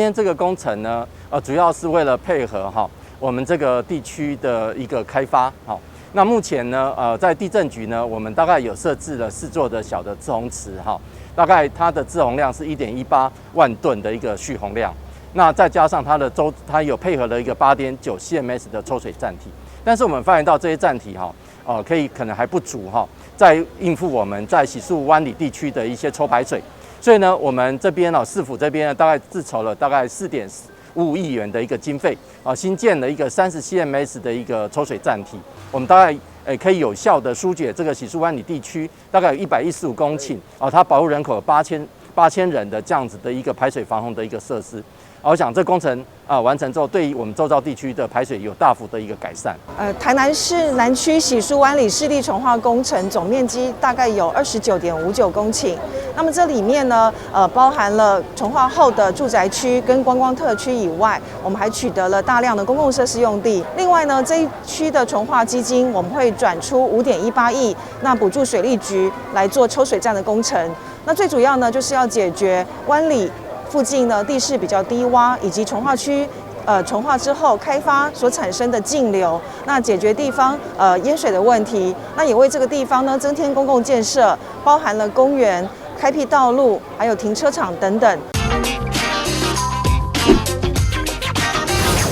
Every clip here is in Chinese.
天这个工程呢，主要是为了配合我们这个地区的一个开发。那目前呢，在地震局呢，我们大概有设置了4座的小的滞洪池大概它的滞洪量是1.18万吨的一个蓄洪量。那再加上它有配合了一个8.9 CMS 的抽水站体，但是我们发现到这些站体可能还不足在应付我们在洗漱湾里地区的一些抽排水，所以呢，我们这边市府这边呢，大概自筹了大概4.55亿元的一个经费新建了一个30 CMS 的一个抽水站体，我们大概可以有效的疏解这个洗漱湾里地区大概有115公顷它保护人口有8000人的这样子的一个排水防洪的一个设施。我想这工程完成之后，对于我们周遭地区的排水有大幅的一个改善。台南市南区洗漱湾里市地重划工程总面积大概有29.59公顷。那么这里面呢，包含了重划后的住宅区跟观光特区以外，我们还取得了大量的公共设施用地。另外呢，这一区的重划基金我们会转出5.18亿，那补助水利局来做抽水站的工程。那最主要呢，就是要解决湾里附近呢地势比较低洼，以及重划区重划之后开发所产生的径流，那解决地方淹水的问题，那也为这个地方呢增添公共建设，包含了公园、开辟道路，还有停车场等等。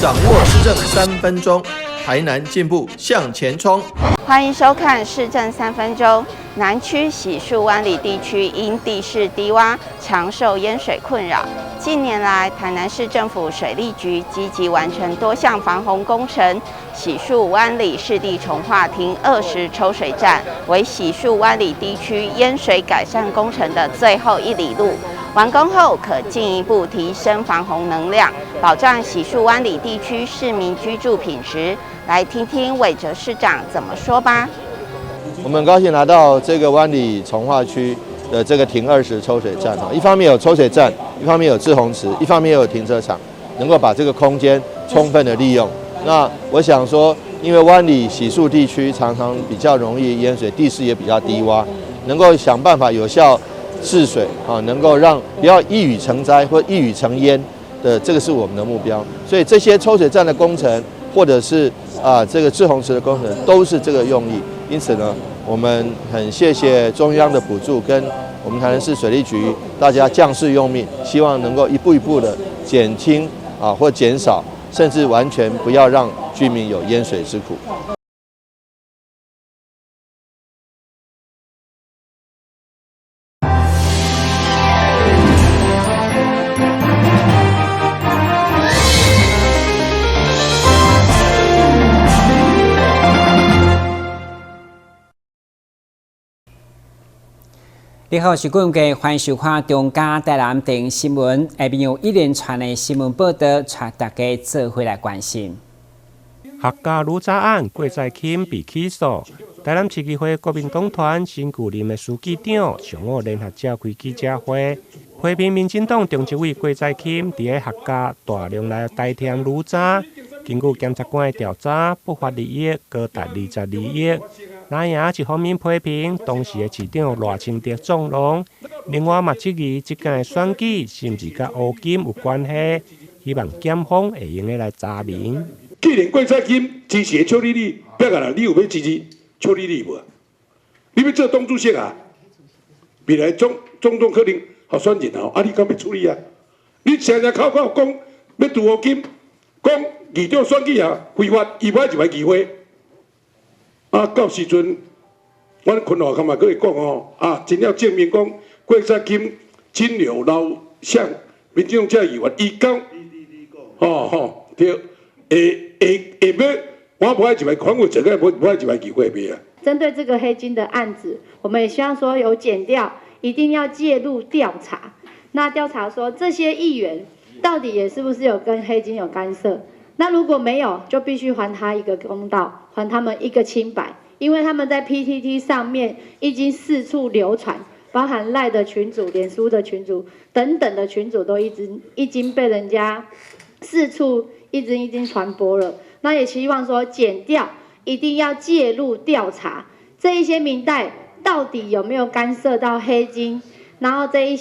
掌握市政3分钟，台南进步向前冲。欢迎收看市政3分钟。南区洗漱湾里地区因地势低洼，常受淹水困扰。近年来，台南市政府水利局积极完成多项防洪工程。洗漱湾里市地重划厅20抽水站为洗漱湾里地区淹水改善工程的最后1里路。完工后，可进一步提升防洪能量，保障洗漱湾里地区市民居住品质。来听听韦哲市长怎么说吧。我们很高兴来到这个湾里重划区的这个停20抽水站一方面有抽水站，一方面有滞洪池，一方面又有停车场，能够把这个空间充分的利用。那我想说，因为湾里洗漱地区常常比较容易淹水，地势也比较低洼，能够想办法有效治水能够让不要一雨成灾或一雨成淹的，这个是我们的目标。所以这些抽水站的工程，或者是这个滞洪池的工程，都是这个用意。因此呢，我们很谢谢中央的补助跟我们台南市水利局大家将士用命，希望能够一步一步的减轻或减少，甚至完全不要让居民有淹水之苦。你好，是观众，欢迎收看中嘉台南电视新闻。下面有一连串的新闻报道，带大家做回来关心。客家女查案，郭在钦被起诉。台南市议会国民党团新旧任的书记长上午联合召开记者会，批评民进党中执委郭在钦伫个客家大量来台添女查。根据检察官的调查，不法利益高达22亿。那也一方面批评当时的市长赖清德纵容，另外嘛质疑这届选举是毋是甲乌金有关系，希望检方会用来查明。既然郭采金支持邱丽丽，别个人你有要支持邱丽丽无？你要做党主席啊？未来总统可能候选人你敢要处理啊？你常常口讲要杜乌金，讲议长选举非法，伊歹就来议会。到时阵，阮困惑干嘛？佮伊讲真要证明讲郭采金真流老向民进党这议员，伊讲，对，下要我不爱就来看我这个，不爱就来议会边啊。针对这个黑金的案子，我们也希望说有检调，一定要介入调查。那调查说这些议员到底也是不是有跟黑金有干涉？那如果没有，就必须还他一个公道，还他们一个清白，因为他们在 PTT 上面已经四处流传，包含赖的群组、脸书的群组等等的群组都已经被人家四处已经传播了。那也希望说检调一定要介入调查这一些民代到底有没有干涉到黑金，然后这一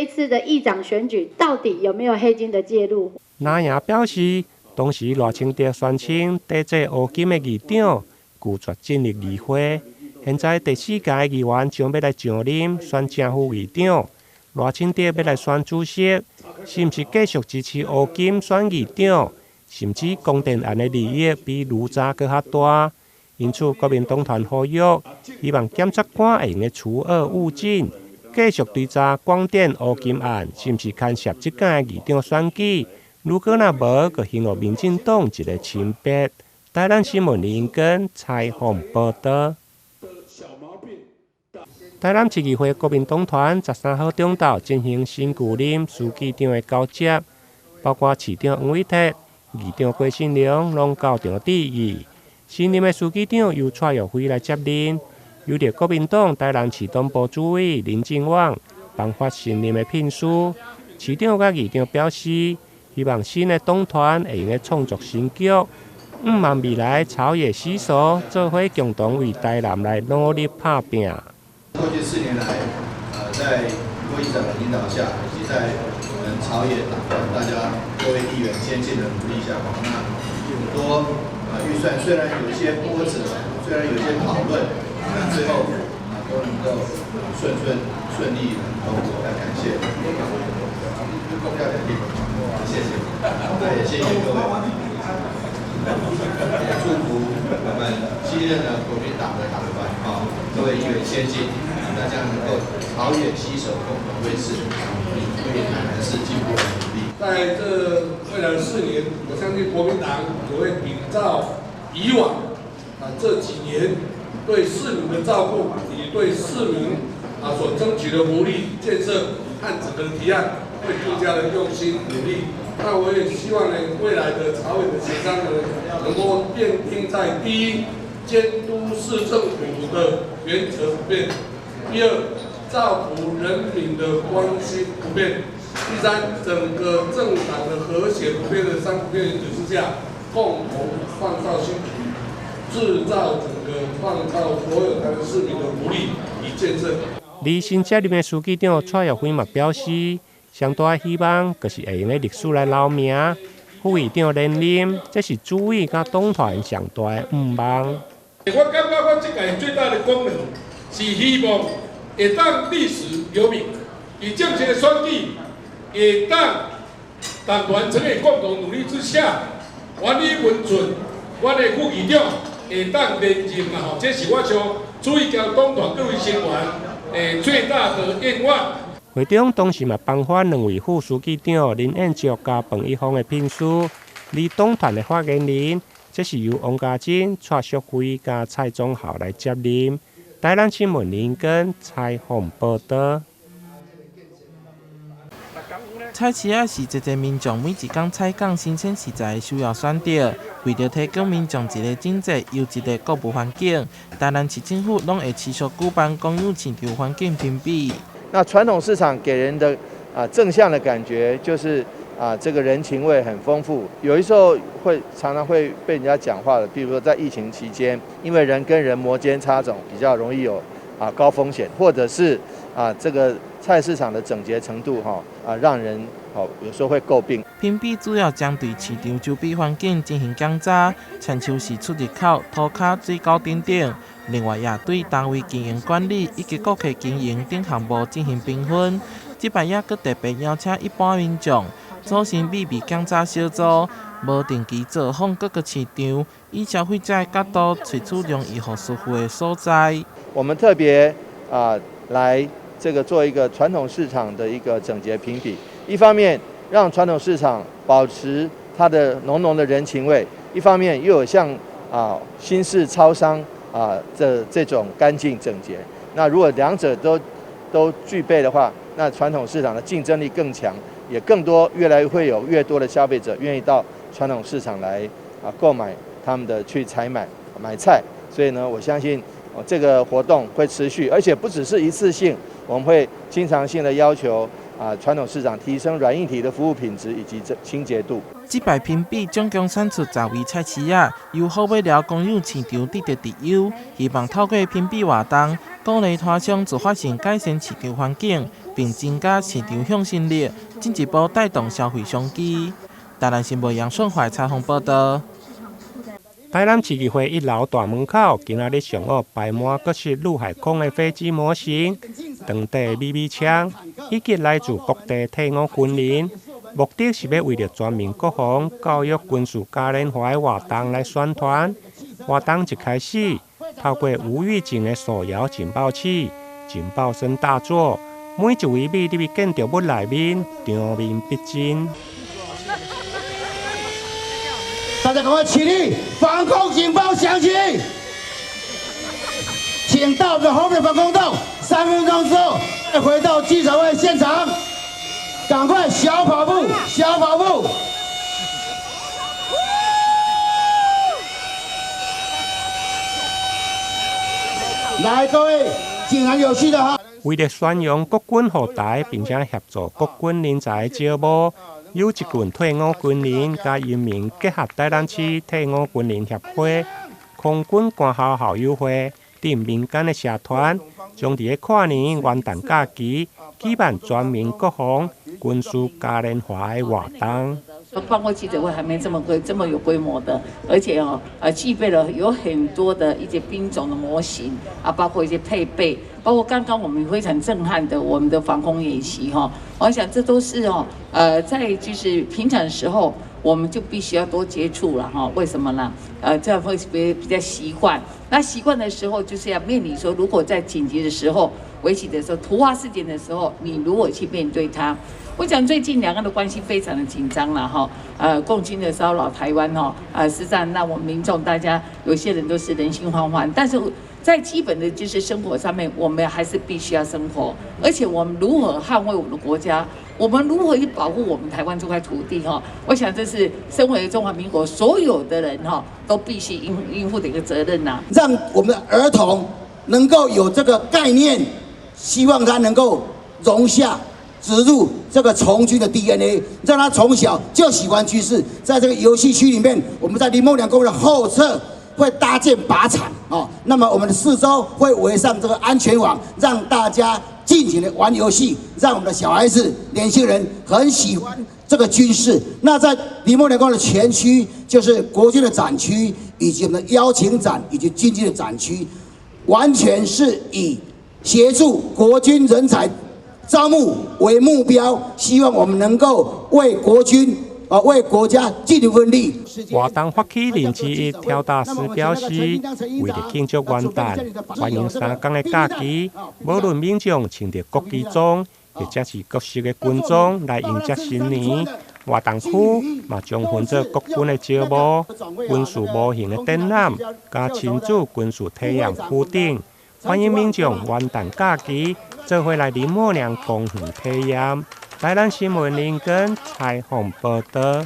次的议长选举到底有没有黑金的介入？那也表示，当时赖清德宣称抵制乌金的议长，拒绝进入议会。现在第4届议员将要来上任选正副议长，赖清德要来选主席，是毋是继续支持乌金选议长？甚至公电案的利益比如早搁较大？因此，国民党团呼吁，希望检察官会用个除恶务尽，继续追查广电乌金案，是毋是牵涉即届议长选举？如果若无，就陷入民进党一个清白。台南新闻林根采访报道。台南市议会国民党团13号中昼进行新旧任书记长的交接，包括市长黄伟哲、议长郭信良拢到场致意。新任的书记长由蔡耀辉来接任，由着国民党台南市党部主委林进旺颁发新任的聘书。市长甲议长表示，希望新的党团会用创作新局，望未来朝野携手，做伙共同为台南来努力打拼。过去4年来，在郭议长的领导下，以及在我们朝野党团大家各位议员先进的努力下，那很多预算虽然有一些波折，虽然有一些讨论，但最后都能够顺利通过。来感谢公调的地方，谢谢，也谢谢各位，也祝福我们新任的国民党的党团各位议员先进。大家能够朝野携手，共同为市为台南市进步努力。在这未来4年，我相信国民党也会秉照以往这几年对市民的照顾，以及对市民所争取的福利建设和整个提案，会更加的用心努力。那我也希望呢，未来的朝野的协商呢，能够奠定在第一，监督市政府的原则不变。第二，造福人民的关心不变；第三，整个政党的和谐不变的3不变原则之下，共同创造新局，制造创造所有台湾市民的福利与建设。离新接任的书记长蔡耀辉嘛表示，上大的希望就是会用历史来留名。副议长连任，这是主委甲党团上大的望。我感觉我这届最大的功能。是希望会当历史留名，以正确的选举，会当党团整个共同努力之下，原理温顺，我的副议长会当连任嘛？这是我像主义交党团各位成员最大的愿望。会中当时嘛颁发2位副书记长林彦竹甲彭一峰的聘书，而党团的发言人，这是由王家珍、蔡淑慧甲蔡宗浩来接任。台南新闻林根采访报道。菜市仔是一个民众每一天采购新鲜食材的需要选择，为了提供民众一个整洁优质的购物环境，台南市政府拢会持续举办公有市场环境评比。那传统市场给人的正向的感觉就是这个人情味很丰富，有的时候常常会被人家讲话的，比如说在疫情期间，因为人跟人摩肩擦踵，比较容易有高风险，或者是这个菜市场的整洁程度让人有时候会诟病。评比主要针对市场周边环境进行检查，亲像是出入口、涂骹、水沟等等。另外也对单位经营管理以及顾客经营等项目进行评分。这摆也搁特别邀请一般民众组成秘密检查小组，无定期造访各个市场，以消费者的角度找出容易互疏忽的所在。我们特别来这个做一个传统市场的一个整洁评比，一方面让传统市场保持它的浓浓的人情味，一方面又有像新式超商这种干净整洁。那如果两者都具备的话，那传统市场的竞争力更强，也更多，会有越多的消费者愿意到传统市场来购买他们的去采买菜。所以呢，我相信这个活动会持续，而且不只是一次性，我们会经常性的要求传统市场，提升软硬体的服务品质以及清洁度。这摆评比总共产出10位菜市仔，由好尾寮公有市场得到第优，希望透过评比活动，鼓励摊商自发性改善市场环境，并增加市场向心力，进一步带动消费商机。台南新闻杨顺怀采访报道。台南市议会1楼大门口，今仔日上午摆满各式陆海空的飞机模型、当地秘密枪，以及来自各地退伍军人。目的是要为了全民国防、教育军事嘉年华的活动来宣传。活动一开始，透过无预警的手摇警报器，警报声大作，每一位美丽的建筑物内面场面逼真。大家赶快起立！防空警报响起，请到着后面防空洞。3分钟之后，再回到记者会现场。赶快小跑步，小跑步！来，各位，井然有序的哈。为了宣扬国军后台，并且协助国军人才招募。有一群退伍军人甲人民结合台南市退伍军人协会、空军官校校友会等民间的社团，将伫跨年元旦假期举办全民国防军事嘉年华的活动。办过记者会还没这么有规模的，而且具备了有很多的一些兵种的模型啊，包括一些配备，包括刚刚我们非常震撼的我们的防空演习哈，我想这都是在就是平常的时候我们就必须要多接触了哈，为什么呢？这样会比较习惯。那习惯的时候就是要面临说，如果在紧急的时候、危急的时候、突发事件的时候，你如何去面对它？我讲最近两岸的关系非常的紧张了哈，共军的骚扰台湾哈，实际上让我们民众大家有些人都是人心惶惶，但是在基本的就是生活上面，我们还是必须要生活，而且我们如何捍卫我们的国家，我们如何去保护我们台湾这块土地哈，我想这是身为中华民国所有的人哈都必须应负的一个责任呐。让我们的儿童能够有这个概念，希望他能够容下。植入这个从军的 DNA， 让他从小就喜欢军事。在这个游戏区里面，我们在林梦良公园的后侧会搭建靶场哦。那么我们的四周会围上这个安全网，让大家尽情的玩游戏，让我们的小孩子、年轻人很喜欢这个军事。那在林梦良公园的前区，就是国军的展区，以及我们的邀请展以及军机的展区，完全是以协助国军人才招募为目标，希望我们能够为国军为国家尽一份力。活动发起人之一跳大师表示，为了庆祝元旦，欢迎3天的假期，无论民众穿着国旗装，或者是各式的军装来迎接新年。活动区嘛将分做国军的招募、军事模型的展览，加亲子军事体验区等。欢迎民众元旦假期做伙来林默娘公园体验。台南新闻林根采访报道。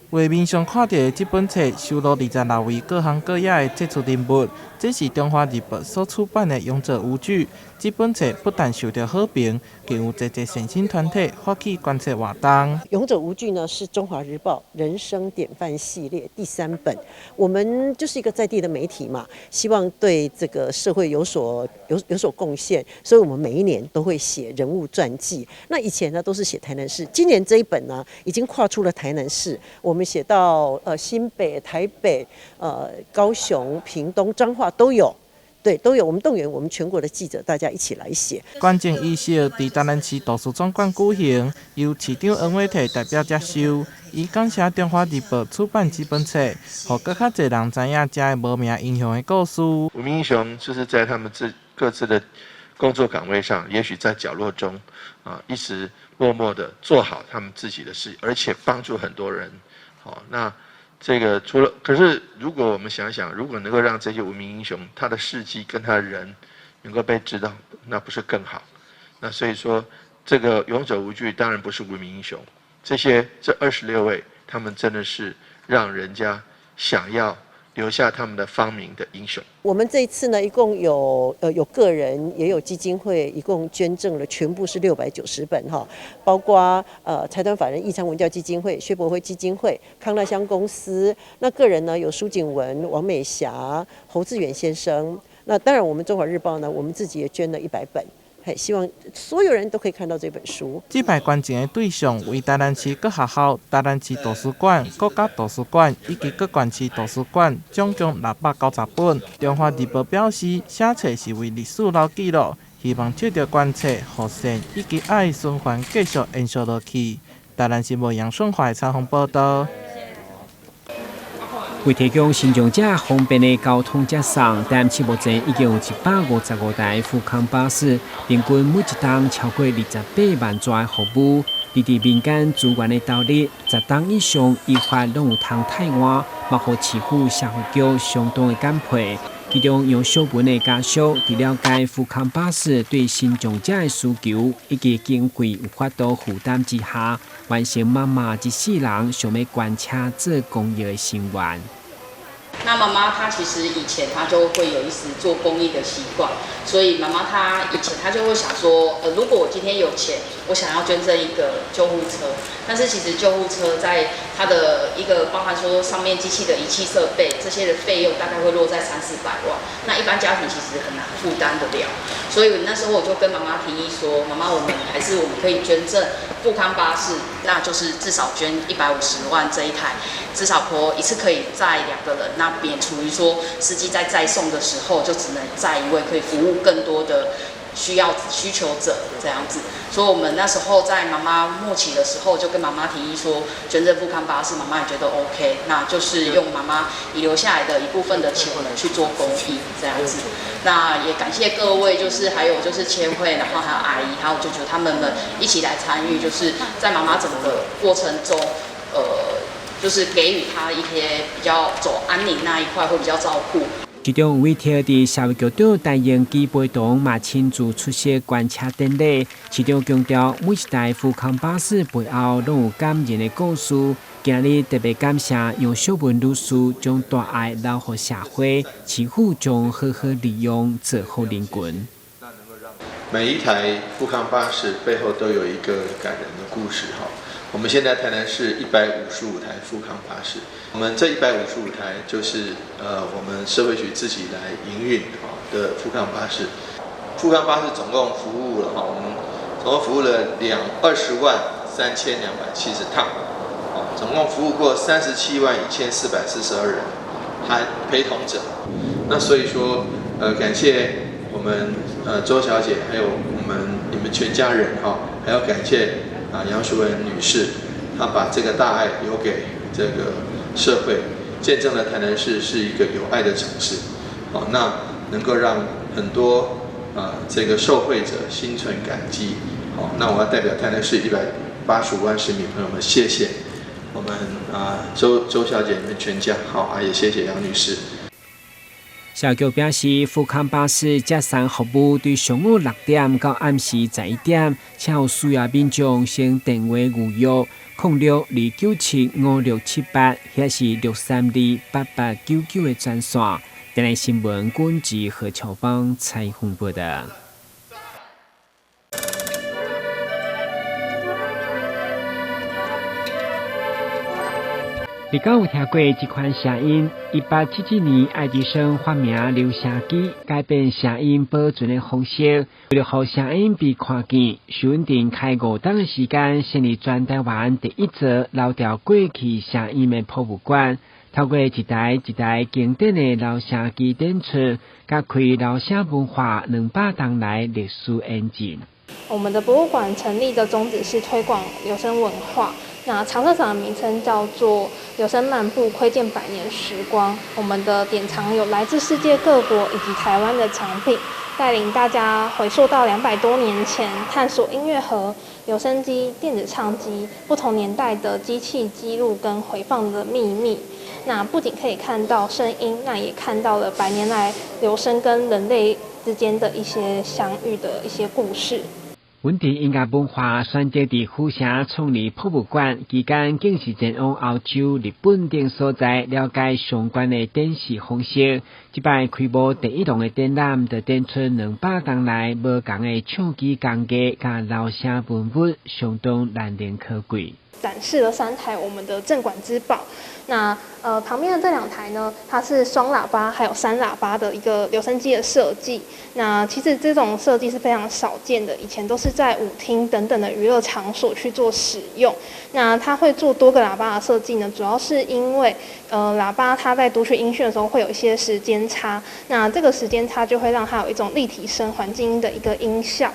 画面上看到的这本册收录26位各行各业的杰出人物，这是中华日报所出版的《勇者无惧》。这本册不但受到好评，更有侪善心团体发起观测活动。《勇者无惧》呢是中华日报人生典范系列第3本。我们就是一个在地的媒体嘛，希望对这个社会有所贡献，所以我们每一年都会写人物传记。那以前呢都是写台南市，今年这一本呢已经跨出了台南市，我们写到新北、台北、高雄、屏东、彰化都有。对，都有。我们动员我们全国的记者，大家一起来写。观众仪式在台南市图书总馆举行，由市长黄伟綽代表接受。伊感谢中华日报出版这本册，让更较侪人知影这个无名英雄的故事。无名英雄就是在他们各自的工作岗位上，也许在角落中一直默默的做好他们自己的事，而且帮助很多人。好，那。这个除了，可是如果我们想想，如果能够让这些无名英雄他的事迹跟他的人能够被知道，那不是更好？那所以说，这个勇者无惧当然不是无名英雄，这26位，他们真的是让人家想要留下他们的芳名的英雄。我们这一次呢，一共有个人也有基金会，一共捐赠了全部是690本哈，包括财团法人义昌文教基金会、薛伯辉基金会、康乐乡公司。那个人呢有苏景文、王美霞、侯志远先生。那当然，我们中华日报呢，我们自己也捐了100本。希望所有人都可以看到这本书。这摆捐赠的对象为台南市各学校、台南市图书馆、国家图书馆以及各县市图书馆，总共690本。中华日报表示，写册是为历史留记录，希望借着捐册、互善以及爱循环继续延续落去。台南新闻杨顺华采访报道。为提供新长者方便的交通接送，台南市目前已经有155台富康巴士，平均每一档超过28万座的服务。伫民间资源的导入，10档以上依法拢有通汰换，包括市府社会局相当的减配。其中杨小文的家属伫了解富康巴士对新长者的需求以及经费有法度负担之下，完成妈妈一世人想要捐车做公益的心愿。那妈妈她其实以前她就会有一时做公益的习惯，所以妈妈她以前她就会想说，如果我今天有钱，我想要捐赠一个救护车，但是其实救护车在它的一个包含说上面机器的仪器设备这些的费用大概会落在300-400万，那一般家庭其实很难负担得了，所以那时候我就跟妈妈提议说，妈妈我们可以捐赠富康巴士，那就是至少捐150万这一台，至少婆一次可以载2个人，那免除于说司机在载送的时候就只能载一位，可以服务更多的需求者这样子。所以我们那时候在妈妈末期的时候，就跟妈妈提议说，捐赠富康巴士，妈妈也觉得 OK， 那就是用妈妈遗留下来的一部分的钱去做公益这样子。那也感谢各位，还有千惠，然后还有阿姨，还有舅舅他们一起来参与，就是在妈妈整个过程中，就是给予她一些比较走安宁那一块会比较照顾。其中为特地社会局长陈英基陪同嘛亲自出席捐车典礼，其中强调每一台富康巴士背后拢有感人的故事。今日特别感谢杨小文女士将大爱留给社会，市府将好好利用做好人群。每一台富康巴士背后都有一个感人的故事哈。我们现在台南市155台富康巴士，我们这155台就是我们社会局自己来营运的富康巴士。富康巴士总共服务了我们总共服务了20万3270趟，总共服务过37万1442人，含陪同者。那所以说感谢我们周小姐，还有你们全家人还要感谢杨淑文女士，她把这个大爱留给这个社会，见证了台南市是一个有爱的城市。那能够让很多这个受惠者心存感激。那我要代表台南市185万市民朋友们，谢谢我们周小姐你们全家，也谢谢杨女士。社局表示，富康巴士接送服务对上午6点到暗时11点，且有需要民众先电话预约0629756678，或是6328899的专线。台南新闻管制何乔芳采访报道。你敢有听过这款声音？1877年，爱迪生发明留声机，改变声音保存的方式，为了让声音被看见，徐文定开5档的时间，成立全台湾第一座留调过去声音的博物馆。透过一台一台经典的留声机展出，加开留声文化200档来历史演进。我们的博物馆成立的宗旨是推广留声文化。那常设场的名称叫做留声漫步，窥见100年时光。我们的典藏有来自世界各国以及台湾的藏品，带领大家回溯到200多年前，探索音乐盒、留声机、电子唱机不同年代的机器记录跟回放的秘密。那不仅可以看到声音，那也看到了100年来留声跟人类之间的一些相遇的一些故事。本地音乐文化选择伫府城创立博物馆，期间竟是前往欧洲、日本等所在了解相关的展示方式。这摆开幕第一档的展览，就展出200年来无同的唱机工艺甲老声文物，相当难能可贵。展示了3台我们的镇馆之宝。那旁边的这2台呢，它是双喇叭还有3喇叭的一个留声机的设计。那其实这种设计是非常少见的，以前都是在舞厅等等的娱乐场所去做使用。那它会做多个喇叭的设计呢，主要是因为喇叭它在读取音讯的时候会有一些时间差，那这个时间差就会让它有一种立体声环境音的一个音效。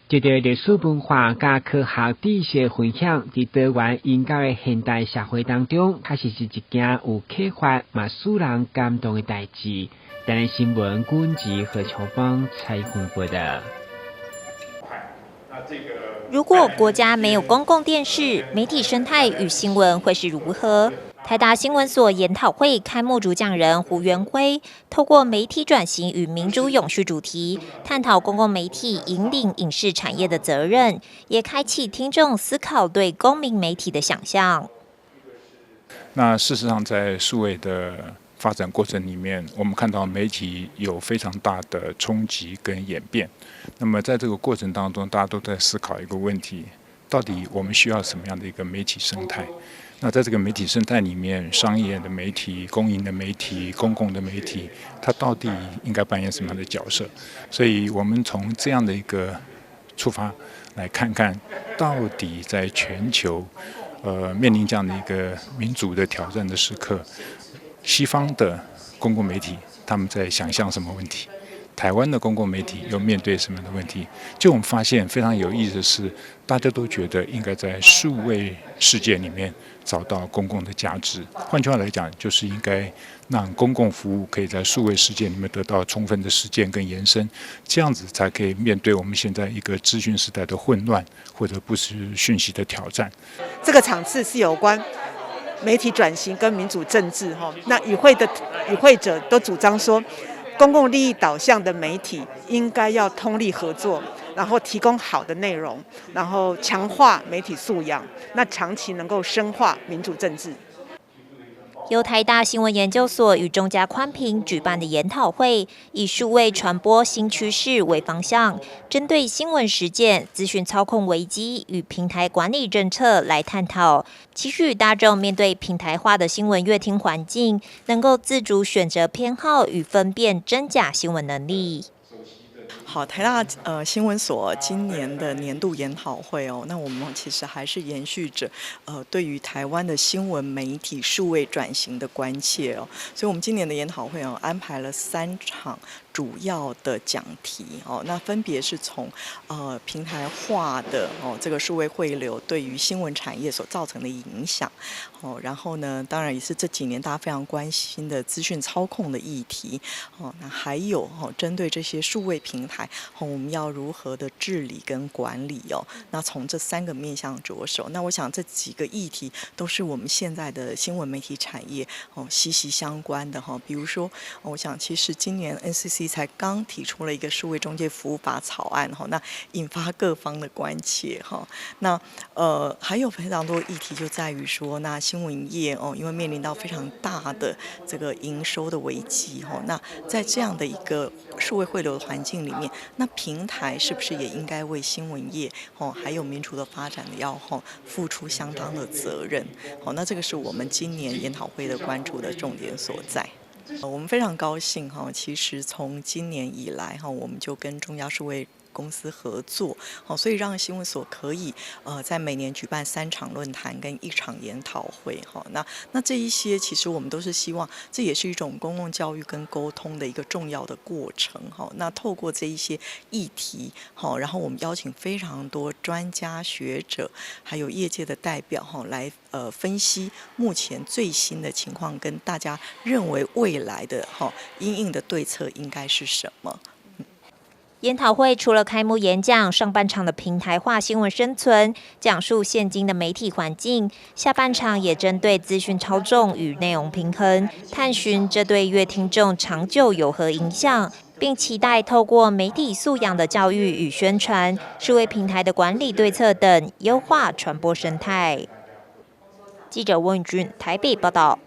这个历史文化加科学知识分享，在台湾应教的现代社会当中，确实是一件有启发嘛使人感动的代志。台湾新闻管制何秋芳采访报道。如果国家没有公共电视，媒体生态与新闻会是如何？台大新闻所研讨会开幕主讲人胡元辉，透过媒体转型与民主永续主题，探讨公共媒体引领影视产业的责任，也开启听众思考对公民媒体的想象。那事实上，在数位的发展过程里面，我们看到媒体有非常大的冲击跟演变。那么在这个过程当中，大家都在思考一个问题：到底我们需要什么样的一个媒体生态？那在这个媒体生态里面，商业的媒体、公营的媒体、公共的媒体，它到底应该扮演什么样的角色？所以我们从这样的一个出发来看看，到底在全球面临这样的一个民主的挑战的时刻，西方的公共媒体他们在想象什么问题？台湾的公共媒体又面对什么样的问题？就我们发现非常有意思的是，大家都觉得应该在数位世界里面找到公共的价值。换句话来讲，就是应该让公共服务可以在数位世界里面得到充分的实践跟延伸，这样子才可以面对我们现在一个资讯时代的混乱或者不实讯息的挑战。这个场次是有关媒体转型跟民主政治哈。那与会者都主张说，公共利益导向的媒体应该要通力合作，然后提供好的内容，然后强化媒体素养，那长期能够深化民主政治。由台大新闻研究所与中嘉宽频举办的研讨会，以数位传播新趋势为方向，针对新闻实践、资讯操控危机与平台管理政策来探讨，期许大众面对平台化的新闻阅听环境，能够自主选择偏好与分辨真假新闻能力。好，台大新闻所今年的年度研讨会哦，那我们其实还是延续着对于台湾的新闻媒体数位转型的关切哦，所以我们今年的研讨会哦安排了3场主要的讲题哦，那分别是从平台化的这个数位汇流对于新闻产业所造成的影响哦，然后呢，当然也是这几年大家非常关心的资讯操控的议题哦，那还有针对这些数位平台我们要如何的治理跟管理哦，那从这3个面向着手，那我想这几个议题都是我们现在的新闻媒体产业息息相关的比如说我想其实今年 NCC 才刚提出了一个数位中介服务法草案那引发各方的关切那还有非常多议题就在于说，那新闻业因为面临到非常大的这个营收的危机那在这样的一个数位汇流的环境里面，那平台是不是也应该为新闻业还有民主的发展要付出相当的责任那这个是我们今年研讨会的关注的重点所在。我们非常高兴其实从今年以来我们就跟中嘉数位公司合作所以让新闻所可以在每年举办3场论坛跟1场研讨会那这一些其实我们都是希望这也是一种公共教育跟沟通的一个重要的过程那透过这一些议题然后我们邀请非常多专家学者还有业界的代表来分析目前最新的情况跟大家认为未来的因应的对策应该是什么。研讨会除了开幕演讲，上半场的平台化新闻生存，讲述现今的媒体环境，下半场也针对资讯操纵与内容平衡，探寻这对阅听众长久有何影响，并期待透过媒体素养的教育与宣传、数位平台的管理对策等，优化传播生态。记者温宇君台北报道。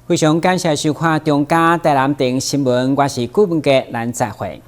非常感谢收看中嘉台南电新闻，我是顾文杰，咱再会。